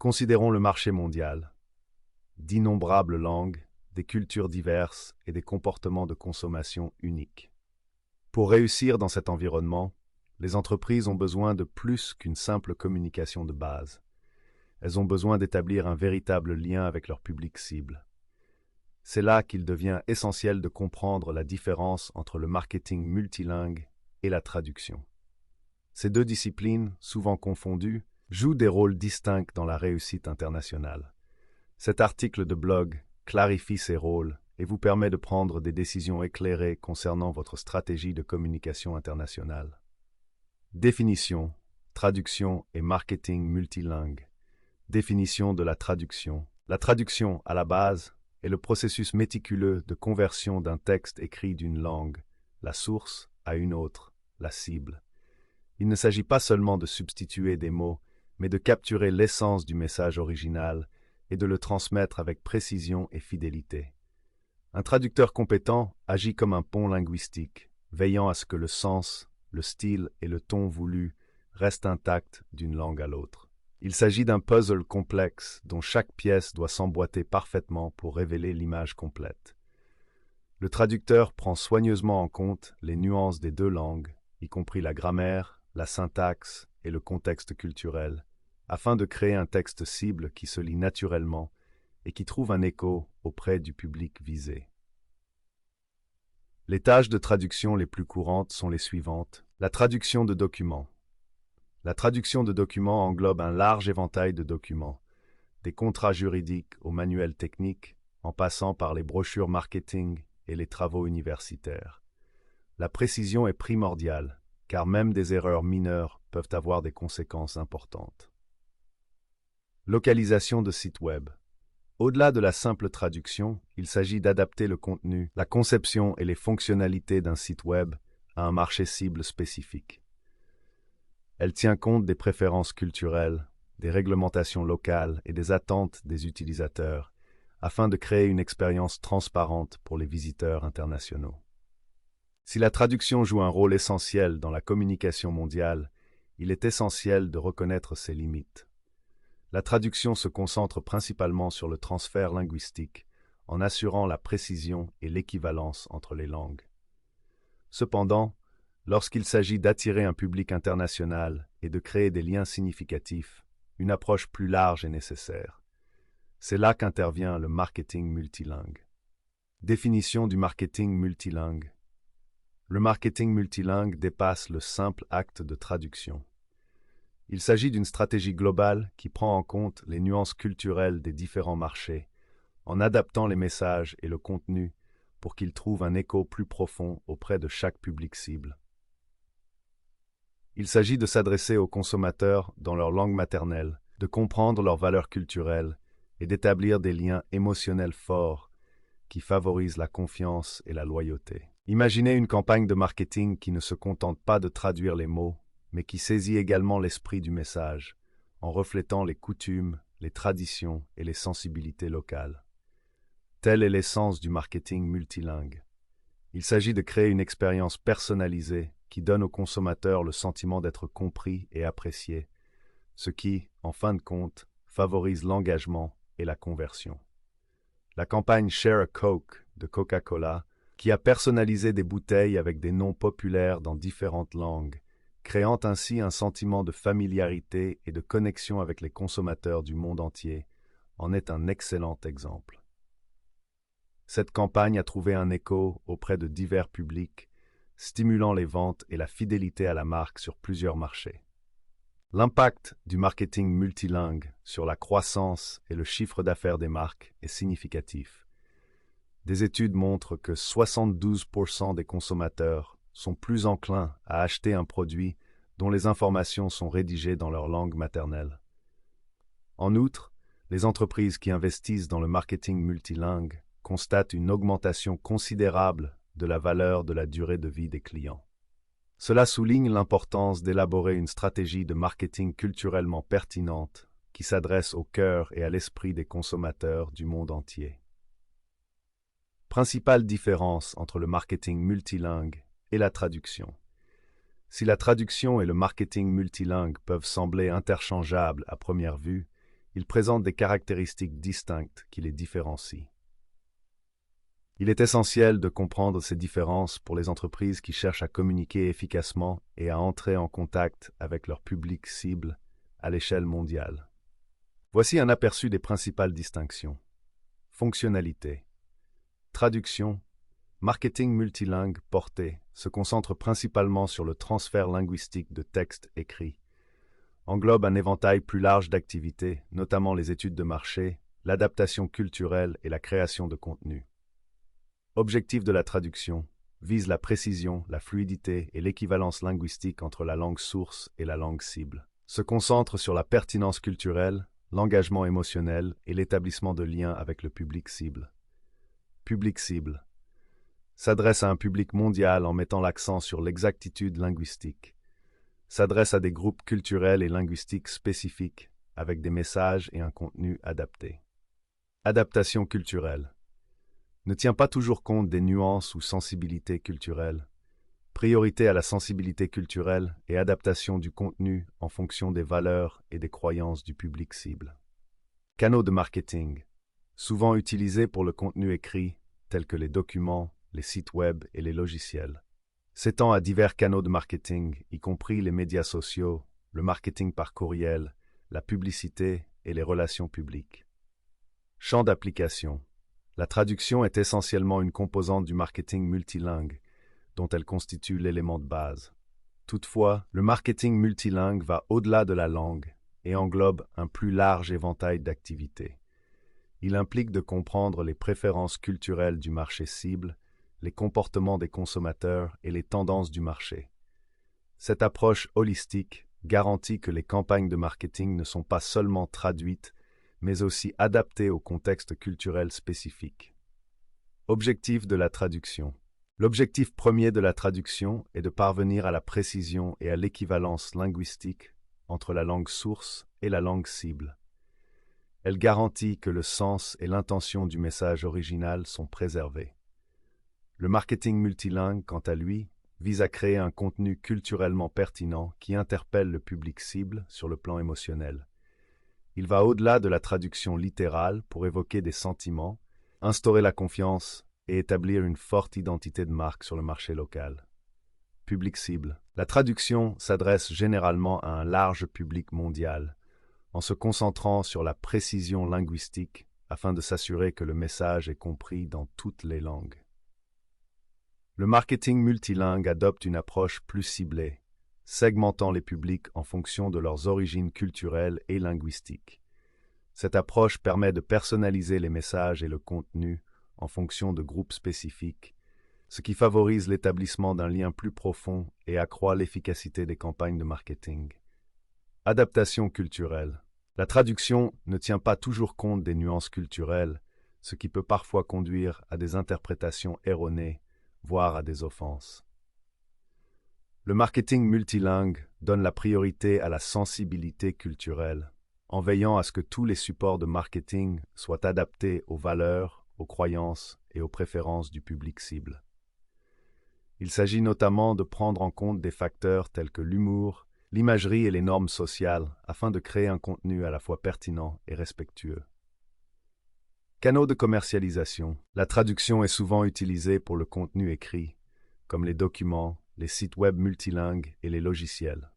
Considérons le marché mondial. D'innombrables langues, des cultures diverses et des comportements de consommation uniques. Pour réussir dans cet environnement, les entreprises ont besoin de plus qu'une simple communication de base. Elles ont besoin d'établir un véritable lien avec leur public cible. C'est là qu'il devient essentiel de comprendre la différence entre le marketing multilingue et la traduction. Ces deux disciplines, souvent confondues, jouent des rôles distincts dans la réussite internationale. Cet article de blog clarifie ces rôles et vous permet de prendre des décisions éclairées concernant votre stratégie de communication internationale. Définition, traduction et marketing multilingue. Définition de la traduction. La traduction, à la base, est le processus méticuleux de conversion d'un texte écrit d'une langue, la source, à une autre, la cible. Il ne s'agit pas seulement de substituer des mots, mais de capturer l'essence du message original et de le transmettre avec précision et fidélité. Un traducteur compétent agit comme un pont linguistique, veillant à ce que le sens, le style et le ton voulu restent intacts d'une langue à l'autre. Il s'agit d'un puzzle complexe dont chaque pièce doit s'emboîter parfaitement pour révéler l'image complète. Le traducteur prend soigneusement en compte les nuances des deux langues, y compris la grammaire, la syntaxe et le contexte culturel, afin de créer un texte cible qui se lit naturellement et qui trouve un écho auprès du public visé. Les tâches de traduction les plus courantes sont les suivantes. La traduction de documents. La traduction de documents englobe un large éventail de documents, des contrats juridiques aux manuels techniques, en passant par les brochures marketing et les travaux universitaires. La précision est primordiale, car même des erreurs mineures peuvent avoir des conséquences importantes. Localisation de sites web. Au-delà de la simple traduction, il s'agit d'adapter le contenu, la conception et les fonctionnalités d'un site web à un marché cible spécifique. Elle tient compte des préférences culturelles, des réglementations locales et des attentes des utilisateurs, afin de créer une expérience transparente pour les visiteurs internationaux. Si la traduction joue un rôle essentiel dans la communication mondiale, il est essentiel de reconnaître ses limites. La traduction se concentre principalement sur le transfert linguistique, en assurant la précision et l'équivalence entre les langues. Cependant, lorsqu'il s'agit d'attirer un public international et de créer des liens significatifs, une approche plus large est nécessaire. C'est là qu'intervient le marketing multilingue. Définition du marketing multilingue. Le marketing multilingue dépasse le simple acte de traduction. Il s'agit d'une stratégie globale qui prend en compte les nuances culturelles des différents marchés, en adaptant les messages et le contenu pour qu'ils trouvent un écho plus profond auprès de chaque public cible. Il s'agit de s'adresser aux consommateurs dans leur langue maternelle, de comprendre leurs valeurs culturelles et d'établir des liens émotionnels forts qui favorisent la confiance et la loyauté. Imaginez une campagne de marketing qui ne se contente pas de traduire les mots, mais qui saisit également l'esprit du message, en reflétant les coutumes, les traditions et les sensibilités locales. Telle est l'essence du marketing multilingue. Il s'agit de créer une expérience personnalisée qui donne aux consommateurs le sentiment d'être compris et apprécié, ce qui, en fin de compte, favorise l'engagement et la conversion. La campagne Share a Coke de Coca-Cola, qui a personnalisé des bouteilles avec des noms populaires dans différentes langues, créant ainsi un sentiment de familiarité et de connexion avec les consommateurs du monde entier, en est un excellent exemple. Cette campagne a trouvé un écho auprès de divers publics, stimulant les ventes et la fidélité à la marque sur plusieurs marchés. L'impact du marketing multilingue sur la croissance et le chiffre d'affaires des marques est significatif. Des études montrent que 72% des consommateurs sont plus enclins à acheter un produit dont les informations sont rédigées dans leur langue maternelle. En outre, les entreprises qui investissent dans le marketing multilingue constatent une augmentation considérable de la valeur de la durée de vie des clients. Cela souligne l'importance d'élaborer une stratégie de marketing culturellement pertinente qui s'adresse au cœur et à l'esprit des consommateurs du monde entier. Principale différence entre le marketing multilingue et la traduction. Si la traduction et le marketing multilingue peuvent sembler interchangeables à première vue, ils présentent des caractéristiques distinctes qui les différencient. Il est essentiel de comprendre ces différences pour les entreprises qui cherchent à communiquer efficacement et à entrer en contact avec leur public cible à l'échelle mondiale. Voici un aperçu des principales distinctions. Fonctionnalité. Traduction. Marketing multilingue porté se concentre principalement sur le transfert linguistique de textes écrits. Englobe un éventail plus large d'activités, notamment les études de marché, l'adaptation culturelle et la création de contenu. Objectif de la traduction. Vise la précision, la fluidité et l'équivalence linguistique entre la langue source et la langue cible. Se concentre sur la pertinence culturelle, l'engagement émotionnel et l'établissement de liens avec le public cible. Public cible. S'adresse à un public mondial en mettant l'accent sur l'exactitude linguistique. S'adresse à des groupes culturels et linguistiques spécifiques, avec des messages et un contenu adapté. Adaptation culturelle. Ne tient pas toujours compte des nuances ou sensibilités culturelles. Priorité à la sensibilité culturelle et adaptation du contenu en fonction des valeurs et des croyances du public cible. Canaux de marketing. Souvent utilisés pour le contenu écrit, tels que les documents, les sites web et les logiciels. S'étend à divers canaux de marketing, y compris les médias sociaux, le marketing par courriel, la publicité et les relations publiques. Champ d'application. La traduction est essentiellement une composante du marketing multilingue, dont elle constitue l'élément de base. Toutefois, le marketing multilingue va au-delà de la langue et englobe un plus large éventail d'activités. Il implique de comprendre les préférences culturelles du marché cible, les comportements des consommateurs et les tendances du marché. Cette approche holistique garantit que les campagnes de marketing ne sont pas seulement traduites, mais aussi adaptées au contexte culturel spécifique. Objectif de la traduction. L'objectif premier de la traduction est de parvenir à la précision et à l'équivalence linguistique entre la langue source et la langue cible. Elle garantit que le sens et l'intention du message original sont préservés. Le marketing multilingue, quant à lui, vise à créer un contenu culturellement pertinent qui interpelle le public cible sur le plan émotionnel. Il va au-delà de la traduction littérale pour évoquer des sentiments, instaurer la confiance et établir une forte identité de marque sur le marché local. Public cible. La traduction s'adresse généralement à un large public mondial, en se concentrant sur la précision linguistique afin de s'assurer que le message est compris dans toutes les langues. Le marketing multilingue adopte une approche plus ciblée, segmentant les publics en fonction de leurs origines culturelles et linguistiques. Cette approche permet de personnaliser les messages et le contenu en fonction de groupes spécifiques, ce qui favorise l'établissement d'un lien plus profond et accroît l'efficacité des campagnes de marketing. Adaptation culturelle. La traduction ne tient pas toujours compte des nuances culturelles, ce qui peut parfois conduire à des interprétations erronées, voire à des offenses. Le marketing multilingue donne la priorité à la sensibilité culturelle, en veillant à ce que tous les supports de marketing soient adaptés aux valeurs, aux croyances et aux préférences du public cible. Il s'agit notamment de prendre en compte des facteurs tels que l'humour, l'imagerie et les normes sociales afin de créer un contenu à la fois pertinent et respectueux. Canaux de commercialisation. La traduction est souvent utilisée pour le contenu écrit, comme les documents, les sites web multilingues et les logiciels.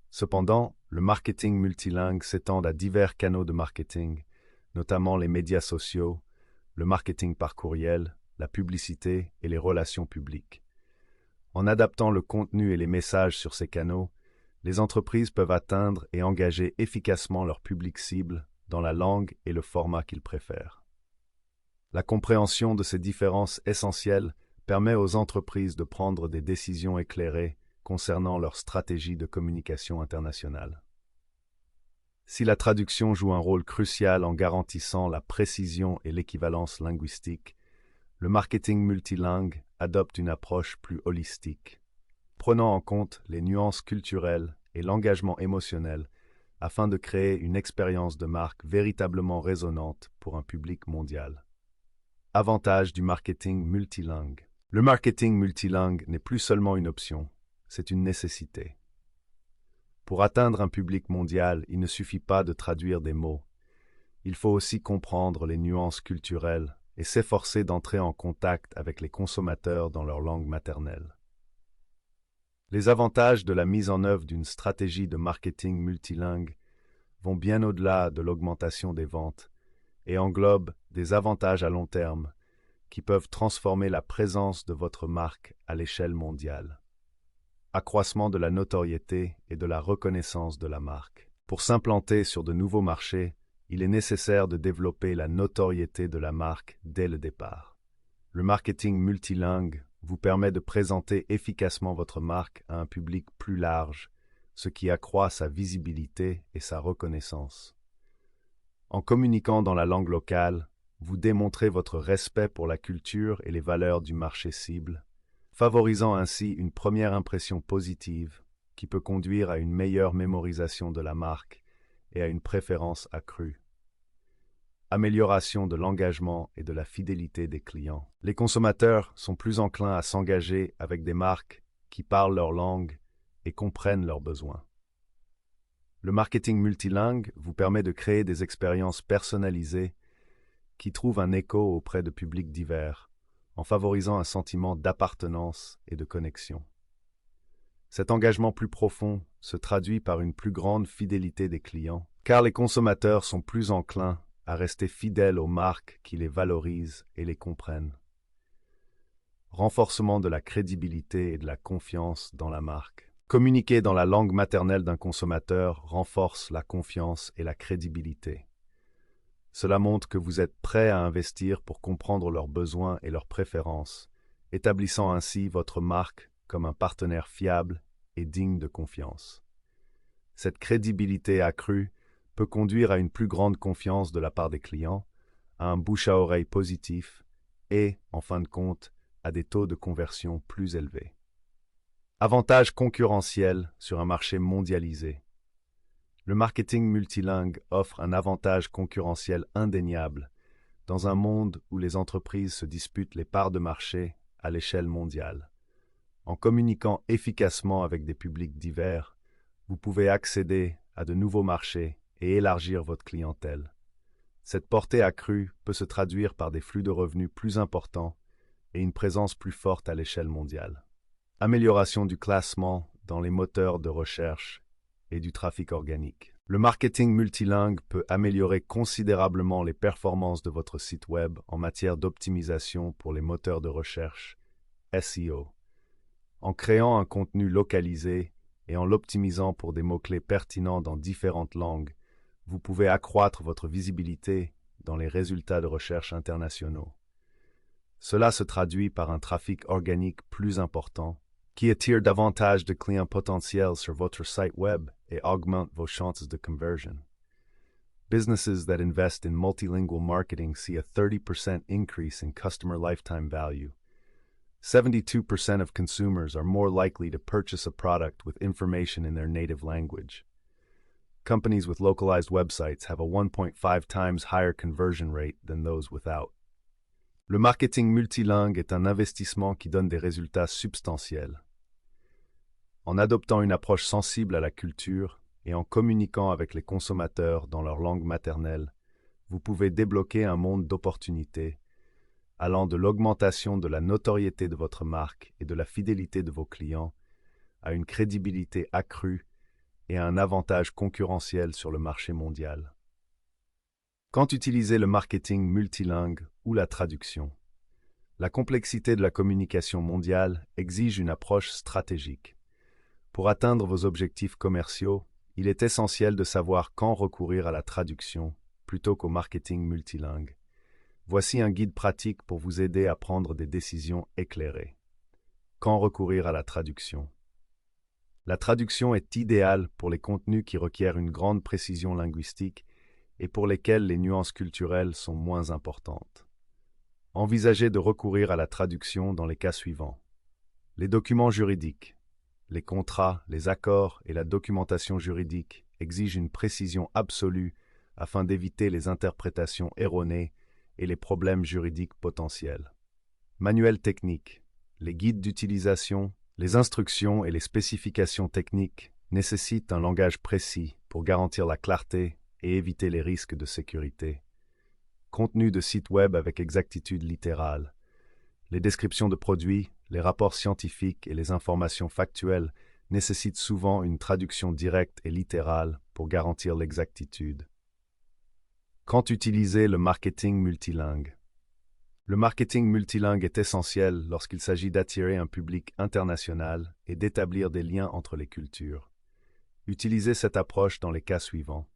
Cependant, le marketing multilingue s'étend à divers canaux de marketing, notamment les médias sociaux, le marketing par courriel, la publicité et les relations publiques. En adaptant le contenu et les messages sur ces canaux, les entreprises peuvent atteindre et engager efficacement leur public cible dans la langue et le format qu'ils préfèrent. La compréhension de ces différences essentielles permet aux entreprises de prendre des décisions éclairées concernant leur stratégie de communication internationale. Si la traduction joue un rôle crucial en garantissant la précision et l'équivalence linguistique, le marketing multilingue adopte une approche plus holistique, prenant en compte les nuances culturelles et l'engagement émotionnel afin de créer une expérience de marque véritablement résonante pour un public mondial. Avantages du marketing multilingue. Le marketing multilingue n'est plus seulement une option, c'est une nécessité. Pour atteindre un public mondial, il ne suffit pas de traduire des mots, il faut aussi comprendre les nuances culturelles et s'efforcer d'entrer en contact avec les consommateurs dans leur langue maternelle. Les avantages de la mise en œuvre d'une stratégie de marketing multilingue vont bien au-delà de l'augmentation des ventes et englobent des avantages à long terme qui peuvent transformer la présence de votre marque à l'échelle mondiale. Accroissement de la notoriété et de la reconnaissance de la marque. Pour s'implanter sur de nouveaux marchés, il est nécessaire de développer la notoriété de la marque dès le départ. Le marketing multilingue vous permet de présenter efficacement votre marque à un public plus large, ce qui accroît sa visibilité et sa reconnaissance. En communiquant dans la langue locale, vous démontrez votre respect pour la culture et les valeurs du marché cible, favorisant ainsi une première impression positive qui peut conduire à une meilleure mémorisation de la marque et à une préférence accrue. Amélioration de l'engagement et de la fidélité des clients. Les consommateurs sont plus enclins à s'engager avec des marques qui parlent leur langue et comprennent leurs besoins. Le marketing multilingue vous permet de créer des expériences personnalisées qui trouvent un écho auprès de publics divers, en favorisant un sentiment d'appartenance et de connexion. Cet engagement plus profond se traduit par une plus grande fidélité des clients, car les consommateurs sont plus enclins à rester fidèles aux marques qui les valorisent et les comprennent. Renforcement de la crédibilité et de la confiance dans la marque. Communiquer dans la langue maternelle d'un consommateur renforce la confiance et la crédibilité. Cela montre que vous êtes prêt à investir pour comprendre leurs besoins et leurs préférences, établissant ainsi votre marque comme un partenaire fiable et digne de confiance. Cette crédibilité accrue peut conduire à une plus grande confiance de la part des clients, à un bouche-à-oreille positif et, en fin de compte, à des taux de conversion plus élevés. Avantage concurrentiel sur un marché mondialisé. Le marketing multilingue offre un avantage concurrentiel indéniable dans un monde où les entreprises se disputent les parts de marché à l'échelle mondiale. En communiquant efficacement avec des publics divers, vous pouvez accéder à de nouveaux marchés et élargir votre clientèle. Cette portée accrue peut se traduire par des flux de revenus plus importants et une présence plus forte à l'échelle mondiale. Amélioration du classement dans les moteurs de recherche et du trafic organique. Le marketing multilingue peut améliorer considérablement les performances de votre site web en matière d'optimisation pour les moteurs de recherche, SEO. En créant un contenu localisé et en l'optimisant pour des mots-clés pertinents dans différentes langues, vous pouvez accroître votre visibilité dans les résultats de recherche internationaux. Cela se traduit par un trafic organique plus important, qui attire davantage de clients potentiels sur votre site web et augmente vos chances de conversion. Businesses that invest in multilingual marketing see a 30% increase in customer lifetime value. 72% of consumers are more likely to purchase a product with information in their native language. Companies with localized websites have a 1.5 times higher conversion rate than those without. Le marketing multilingue est un investissement qui donne des résultats substantiels. En adoptant une approche sensible à la culture et en communiquant avec les consommateurs dans leur langue maternelle, vous pouvez débloquer un monde d'opportunités, allant de l'augmentation de la notoriété de votre marque et de la fidélité de vos clients à une crédibilité accrue et à un avantage concurrentiel sur le marché mondial. Quand utiliser le marketing multilingue ou la traduction? La complexité de la communication mondiale exige une approche stratégique. Pour atteindre vos objectifs commerciaux, il est essentiel de savoir quand recourir à la traduction plutôt qu'au marketing multilingue. Voici un guide pratique pour vous aider à prendre des décisions éclairées. Quand recourir à la traduction? La traduction est idéale pour les contenus qui requièrent une grande précision linguistique et pour lesquels les nuances culturelles sont moins importantes. Envisagez de recourir à la traduction dans les cas suivants. Les documents juridiques. Les contrats, les accords et la documentation juridique exigent une précision absolue afin d'éviter les interprétations erronées et les problèmes juridiques potentiels. Manuels techniques. Les guides d'utilisation, les instructions et les spécifications techniques nécessitent un langage précis pour garantir la clarté et éviter les risques de sécurité. Contenu de site web avec exactitude littérale. Les descriptions de produits, les rapports scientifiques et les informations factuelles nécessitent souvent une traduction directe et littérale pour garantir l'exactitude. Quand utiliser le marketing multilingue? Le marketing multilingue est essentiel lorsqu'il s'agit d'attirer un public international et d'établir des liens entre les cultures. Utilisez cette approche dans les cas suivants.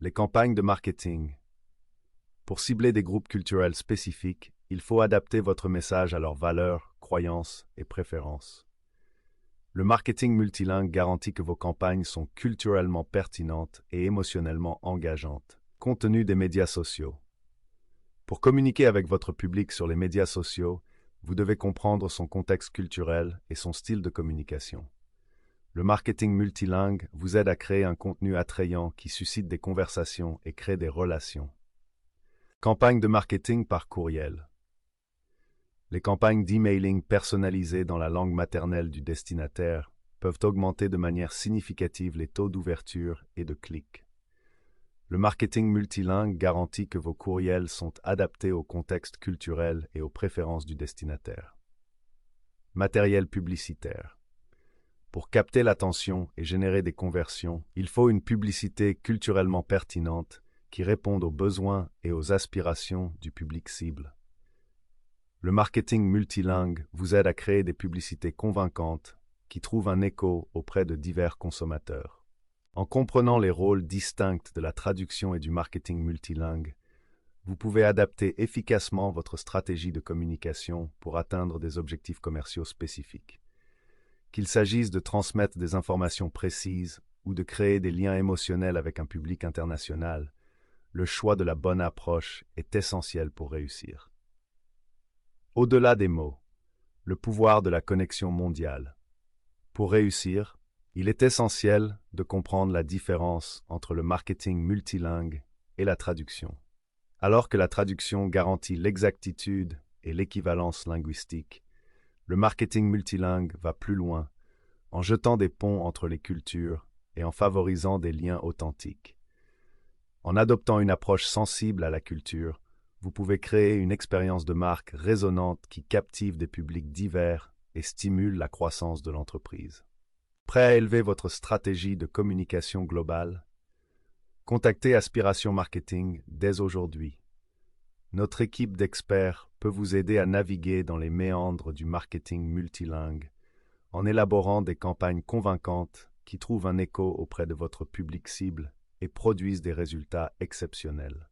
Les campagnes de marketing. Pour cibler des groupes culturels spécifiques, il faut adapter votre message à leurs valeurs, croyances et préférences. Le marketing multilingue garantit que vos campagnes sont culturellement pertinentes et émotionnellement engageantes. Contenu des médias sociaux. Pour communiquer avec votre public sur les médias sociaux, vous devez comprendre son contexte culturel et son style de communication. Le marketing multilingue vous aide à créer un contenu attrayant qui suscite des conversations et crée des relations. Campagne de marketing par courriel. Les campagnes d'emailing personnalisées dans la langue maternelle du destinataire peuvent augmenter de manière significative les taux d'ouverture et de clics. Le marketing multilingue garantit que vos courriels sont adaptés au contexte culturel et aux préférences du destinataire. Matériel publicitaire. Pour capter l'attention et générer des conversions, il faut une publicité culturellement pertinente qui réponde aux besoins et aux aspirations du public cible. Le marketing multilingue vous aide à créer des publicités convaincantes qui trouvent un écho auprès de divers consommateurs. En comprenant les rôles distincts de la traduction et du marketing multilingue, vous pouvez adapter efficacement votre stratégie de communication pour atteindre des objectifs commerciaux spécifiques. Qu'il s'agisse de transmettre des informations précises ou de créer des liens émotionnels avec un public international, le choix de la bonne approche est essentiel pour réussir. Au-delà des mots, le pouvoir de la connexion mondiale. Pour réussir, il est essentiel de comprendre la différence entre le marketing multilingue et la traduction. Alors que la traduction garantit l'exactitude et l'équivalence linguistique, le marketing multilingue va plus loin, en jetant des ponts entre les cultures et en favorisant des liens authentiques. En adoptant une approche sensible à la culture, vous pouvez créer une expérience de marque résonante qui captive des publics divers et stimule la croissance de l'entreprise. Prêt à élever votre stratégie de communication globale? Contactez Aspiration Marketing dès aujourd'hui. Notre équipe d'experts peut vous aider à naviguer dans les méandres du marketing multilingue en élaborant des campagnes convaincantes qui trouvent un écho auprès de votre public cible et produisent des résultats exceptionnels.